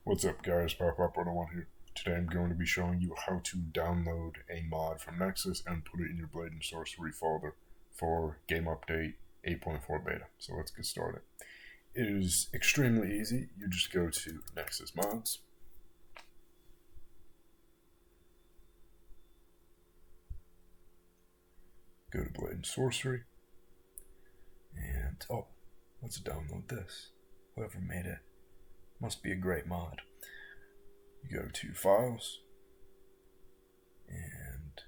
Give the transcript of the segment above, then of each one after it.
What's up guys, Pop101 here. Today I'm going to be showing you how to download a mod from Nexus and put it in your Blade and Sorcery folder for Game Update 8.4 Beta. So let's get started. It is extremely easy. You just go to Nexus Mods. Go to Blade and Sorcery. And, let's download this. Whoever made it must be a great mod. You go to Files, and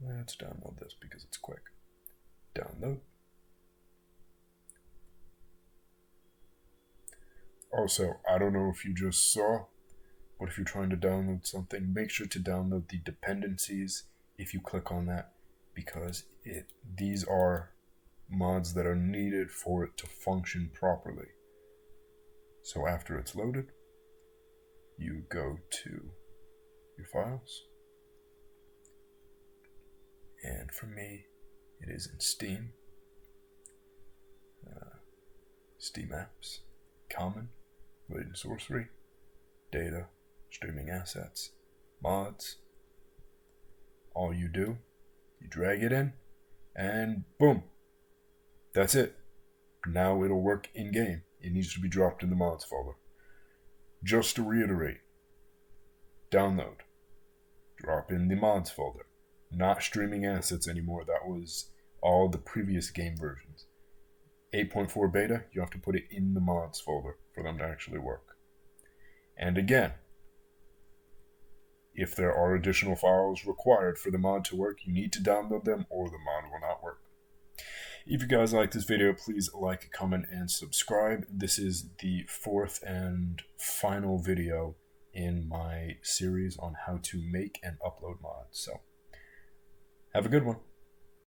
let's download this because it's quick. Download. Also, I don't know if you just saw, but if you're trying to download something, make sure to download the dependencies if you click on that, because these are mods that are needed for it to function properly. So after it's loaded, you go to your files, and for me, it is in Steam, Steam Apps, Common, Blade and Sorcery, Data, Streaming Assets, Mods. All you do, you drag it in, and boom, that's it. Now it'll work in-game. It needs to be dropped in the mods folder. Just to reiterate, download, drop in the mods folder, not streaming assets anymore. That was all the previous game versions. 8.4 beta, you have to put it in the mods folder for them to actually work. And again, if there are additional files required for the mod to work, you need to download them or the mod will not work. If you guys like this video, please like, comment, and subscribe. This is the fourth and final video in my series on how to make and upload mods. So, have a good one.